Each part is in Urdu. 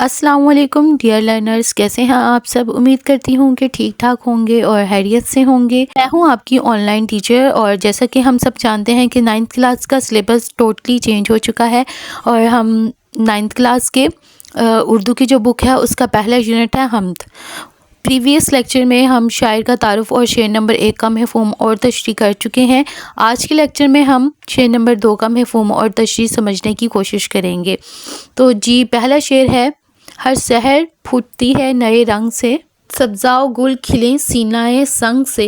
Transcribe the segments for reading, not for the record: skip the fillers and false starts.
السلام علیکم ڈیئر لرنرز، کیسے ہیں آپ سب؟ امید کرتی ہوں کہ ٹھیک ٹھاک ہوں گے اور خیریت سے ہوں گے۔ میں ہوں آپ کی آن لائن ٹیچر، اور جیسا کہ ہم سب جانتے ہیں کہ 9th کلاس کا سلیبس ٹوٹلی چینج ہو چکا ہے، اور ہم 9th کلاس کے اردو کی جو بک ہے اس کا پہلا یونٹ ہے حمد۔ پریویس لیکچر میں ہم شاعر کا تعارف اور شعر نمبر 1 کا مفہوم اور تشریح کر چکے ہیں۔ آج کے لیکچر میں ہم شعر نمبر 2 کا مفہوم اور تشریح سمجھنے کی کوشش کریں گے۔ تو پہلا شعر ہے: ہر سحر پھوٹتی ہے نئے رنگ سے، سبزہ و گل کھلے سینہ سنگ سے،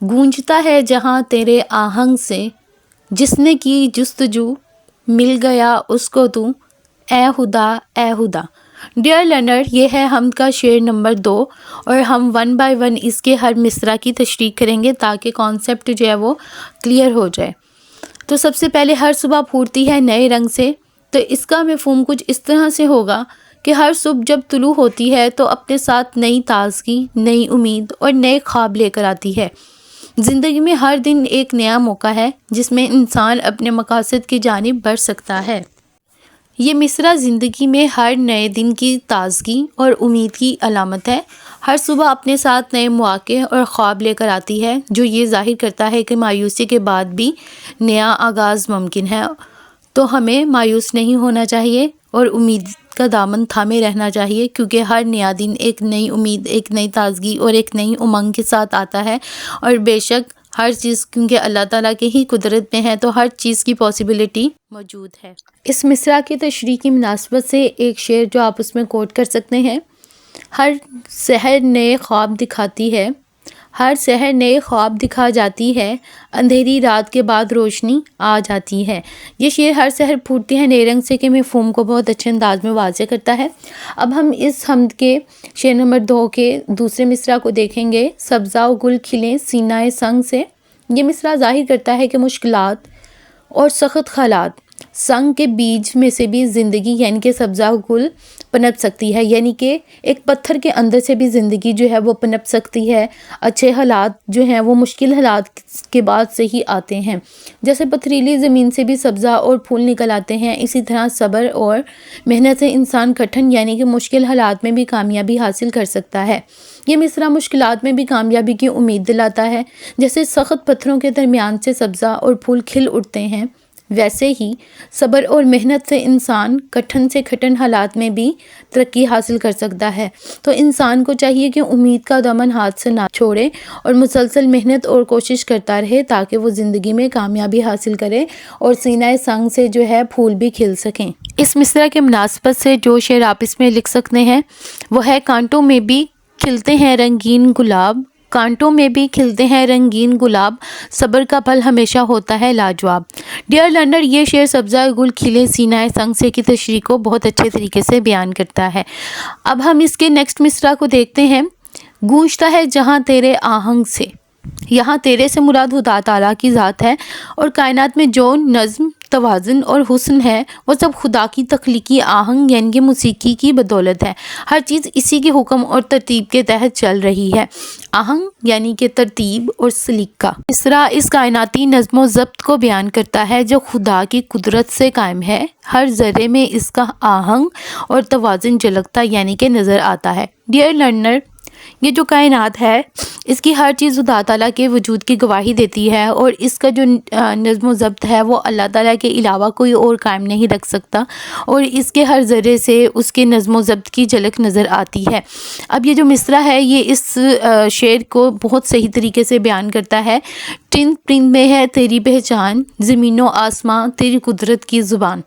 گونجتا ہے جہاں تیرے آہنگ سے، جس نے کی جستجو مل گیا اس کو تو، اے خدا اے خدا۔ ڈیئر لرنر، یہ ہے حمد کا شعر نمبر 2، اور ہم 1 بائی 1 اس کے ہر مصرع کی تشریح کریں گے تاکہ کانسیپٹ جو ہے وہ کلیئر ہو جائے۔ تو سب سے پہلے ہر صبح پھوٹتی ہے نئے رنگ سے، تو اس کا مفہوم کچھ اس طرح سے ہوگا کہ ہر صبح جب طلوع ہوتی ہے تو اپنے ساتھ نئی تازگی، نئی امید اور نئے خواب لے کر آتی ہے۔ زندگی میں ہر دن ایک نیا موقع ہے جس میں انسان اپنے مقاصد کی جانب بڑھ سکتا ہے۔ یہ مصرع زندگی میں ہر نئے دن کی تازگی اور امید کی علامت ہے۔ ہر صبح اپنے ساتھ نئے مواقع اور خواب لے کر آتی ہے، جو یہ ظاہر کرتا ہے کہ مایوسی کے بعد بھی نیا آغاز ممکن ہے۔ تو ہمیں مایوس نہیں ہونا چاہیے اور امید کا دامن تھامے رہنا چاہیے، کیونکہ ہر نیا دن ایک نئی امید، ایک نئی تازگی اور ایک نئی امنگ کے ساتھ آتا ہے۔ اور بے شک ہر چیز کیونکہ اللہ تعالیٰ کے ہی قدرت میں ہے، تو ہر چیز کی پاسبلٹی موجود ہے۔ اس مصرع کی تشریح کی مناسبت سے ایک شعر جو آپ اس میں کوٹ کر سکتے ہیں: ہر سحر نئے خواب دکھاتی ہے، ہر سحر نئے خواب دکھا جاتی ہے، اندھیری رات کے بعد روشنی آ جاتی ہے۔ یہ شعر ہر سحر پھوٹتی ہے نئے رنگ سے کے مفہوم کو بہت اچھے انداز میں واضح کرتا ہے۔ اب ہم اس حمد کے شعر نمبر 2 کے دوسرے مصرع کو دیکھیں گے: سبزہ و گل کھلے سینہ سنگ سے۔ یہ مصرع ظاہر کرتا ہے کہ مشکلات اور سخت حالات سنگ کے بیج میں سے بھی زندگی یعنی کہ سبزہ و گل پنپ سکتی ہے، یعنی کہ ایک پتھر کے اندر سے بھی زندگی جو ہے وہ پنپ سکتی ہے۔ اچھے حالات جو ہیں وہ مشکل حالات کے بعد سے ہی آتے ہیں۔ جیسے پتھریلی زمین سے بھی سبزہ اور پھول نکل آتے ہیں، اسی طرح صبر اور محنت سے انسان کٹھن یعنی کہ مشکل حالات میں بھی کامیابی حاصل کر سکتا ہے۔ یہ مصرع مشکلات میں بھی کامیابی کی امید دلاتا ہے۔ جیسے سخت پتھروں کے درمیان سے سبزہ اور پھول کھل اٹھتے ہیں، ویسے ہی صبر اور محنت سے انسان کٹھن سے کٹھن حالات میں بھی ترقی حاصل کر سکتا ہے۔ تو انسان کو چاہیے کہ امید کا دامن ہاتھ سے نہ چھوڑے اور مسلسل محنت اور کوشش کرتا رہے تاکہ وہ زندگی میں کامیابی حاصل کرے اور سینہ سنگ سے جو ہے پھول بھی کھل سکیں۔ اس مصرع کے مناسبت سے جو شعر آپ اس میں لکھ سکتے ہیں وہ ہے: کانٹوں میں بھی کھلتے ہیں رنگین گلاب، کانٹوں میں بھی کھلتے ہیں رنگین گلاب، صبر کا پھل ہمیشہ ہوتا ہے لاجواب۔ ڈیئر لرنر، یہ شعر سبزہ گل کھلے سینہ سنگ سے کی تشریح کو بہت اچھے طریقے سے بیان کرتا ہے۔ اب ہم اس کے نیکسٹ مصرع کو دیکھتے ہیں: گونجتا ہے جہاں تیرے آہنگ سے۔ یہاں تیرے سے مراد خدا تعالیٰ کی ذات ہے، اور کائنات میں جو نظم، توازن اور حسن ہے وہ سب خدا کی تخلیقی آہنگ یعنی کہ موسیقی کی بدولت ہے۔ ہر چیز اسی کے حکم اور ترتیب کے تحت چل رہی ہے۔ آہنگ یعنی کہ ترتیب اور سلیقہ۔ مصرع اس کائناتی نظم و ضبط کو بیان کرتا ہے جو خدا کی قدرت سے قائم ہے۔ ہر ذرے میں اس کا آہنگ اور توازن جھلکتا یعنی کہ نظر آتا ہے۔ ڈیئر لرنر، یہ جو کائنات ہے اس کی ہر چیز خدا تعالیٰ کے وجود کی گواہی دیتی ہے، اور اس کا جو نظم و ضبط ہے وہ اللہ تعالیٰ کے علاوہ کوئی اور قائم نہیں رکھ سکتا، اور اس کے ہر ذرے سے اس کے نظم و ضبط کی جھلک نظر آتی ہے۔ اب یہ جو مصرع ہے یہ اس شعر کو بہت صحیح طریقے سے بیان کرتا ہے: ٹند پرند میں ہے تیری پہچان، زمین و آسماں تیری قدرت کی زبان۔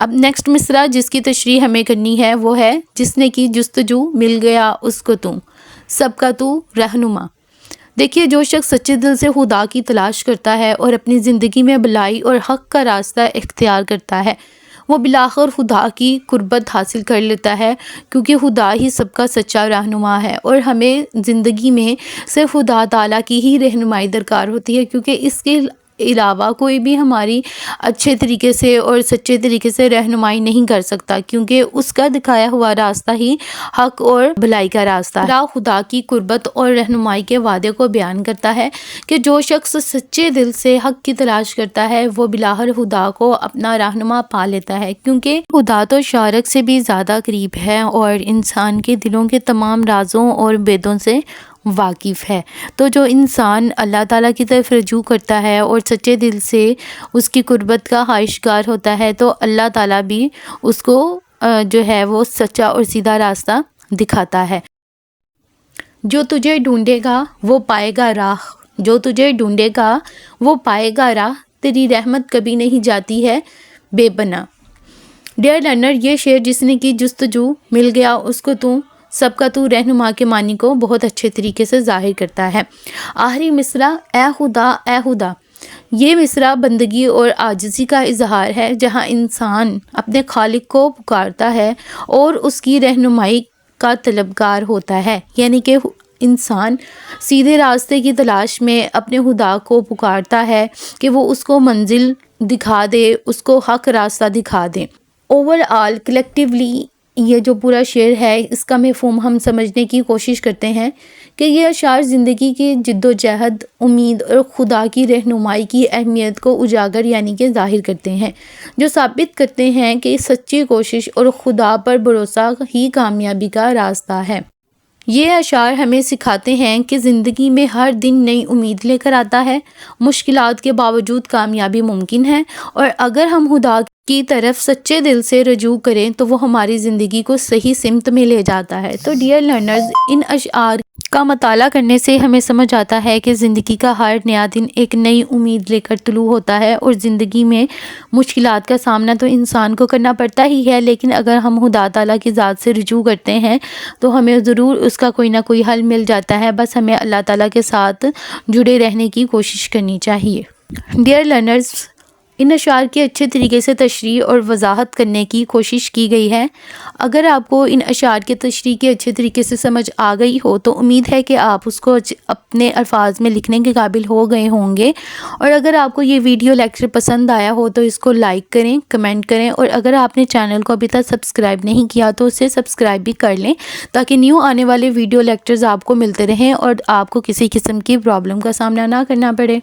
اب نیکسٹ مصرع جس کی تشریح ہمیں کرنی ہے وہ ہے: جس نے کی جستجو مل گیا اس کو تو، سب کا تو رہنما۔ دیکھیے، جو شخص سچے دل سے خدا کی تلاش کرتا ہے اور اپنی زندگی میں بھلائی اور حق کا راستہ اختیار کرتا ہے، وہ بالآخر خدا کی قربت حاصل کر لیتا ہے، کیونکہ خدا ہی سب کا سچا رہنما ہے، اور ہمیں زندگی میں صرف خدا تعالیٰ کی ہی رہنمائی درکار ہوتی ہے، کیونکہ اس کے علاوہ کوئی بھی ہماری اچھے طریقے سے اور سچے طریقے سے رہنمائی نہیں کر سکتا، کیونکہ اس کا دکھایا ہوا راستہ ہی حق اور بھلائی کا راستہ ہے۔ اللہ خدا کی قربت اور رہنمائی کے وعدے کو بیان کرتا ہے کہ جو شخص سچے دل سے حق کی تلاش کرتا ہے وہ بالآخر خدا کو اپنا رہنما پا لیتا ہے، کیونکہ خدا تو شارک سے بھی زیادہ قریب ہے اور انسان کے دلوں کے تمام رازوں اور بیدوں سے واقف ہے۔ تو جو انسان اللہ تعالیٰ کی طرف رجوع کرتا ہے اور سچے دل سے اس کی قربت کا خواہشگر ہوتا ہے تو اللہ تعالیٰ بھی اس کو جو ہے وہ سچا اور سیدھا راستہ دکھاتا ہے۔ جو تجھے ڈھونڈے گا وہ پائے گا راہ، جو تجھے ڈھونڈے گا وہ پائے گا راہ، تیری رحمت کبھی نہیں جاتی ہے بے پناہ۔ ڈیئر لرنر، یہ شعر جس نے کی جستجو مل گیا اس کو تو سب کا تو رہنما کے معنی کو بہت اچھے طریقے سے ظاہر کرتا ہے۔ آخری مصرع اے خدا اے خدا، یہ مصرع بندگی اور عاجزی کا اظہار ہے، جہاں انسان اپنے خالق کو پکارتا ہے اور اس کی رہنمائی کا طلبگار ہوتا ہے، یعنی کہ انسان سیدھے راستے کی تلاش میں اپنے خدا کو پکارتا ہے کہ وہ اس کو منزل دکھا دے، اس کو حق راستہ دکھا دے۔ اوور آل کلیکٹیولی یہ جو پورا شعر ہے اس کا مفہوم ہم سمجھنے کی کوشش کرتے ہیں کہ یہ اشعار زندگی کی جد و جہد، امید اور خدا کی رہنمائی کی اہمیت کو اجاگر یعنی کہ ظاہر کرتے ہیں، جو ثابت کرتے ہیں کہ سچی کوشش اور خدا پر بھروسہ ہی کامیابی کا راستہ ہے۔ یہ اشعار ہمیں سکھاتے ہیں کہ زندگی میں ہر دن نئی امید لے کر آتا ہے، مشکلات کے باوجود کامیابی ممکن ہے، اور اگر ہم خدا کی طرف سچے دل سے رجوع کریں تو وہ ہماری زندگی کو صحیح سمت میں لے جاتا ہے۔ تو ڈیئر لرنرز، ان اشعار کا مطالعہ کرنے سے ہمیں سمجھ آتا ہے کہ زندگی کا ہر نیا دن ایک نئی امید لے کر طلوع ہوتا ہے، اور زندگی میں مشکلات کا سامنا تو انسان کو کرنا پڑتا ہی ہے، لیکن اگر ہم خدا تعالیٰ کی ذات سے رجوع کرتے ہیں تو ہمیں ضرور اس کا کوئی نہ کوئی حل مل جاتا ہے، بس ہمیں اللہ تعالیٰ کے ساتھ جڑے رہنے کی کوشش کرنی چاہیے۔ ڈیئر لرنرز، ان اشعار کی اچھے طریقے سے تشریح اور وضاحت کرنے کی کوشش کی گئی ہے۔ اگر آپ کو ان اشعار کی تشریح کے اچھے طریقے سے سمجھ آ گئی ہو تو امید ہے کہ آپ اس کو اپنے الفاظ میں لکھنے کے قابل ہو گئے ہوں گے، اور اگر آپ کو یہ ویڈیو لیکچر پسند آیا ہو تو اس کو لائک کریں، کمنٹ کریں، اور اگر آپ نے چینل کو ابھی تک سبسکرائب نہیں کیا تو اسے سبسکرائب بھی کر لیں تاکہ نیو آنے والے ویڈیو لیکچرز آپ کو ملتے رہیں اور آپ کو کسی قسم کی پرابلم کا سامنا نہ کرنا پڑے۔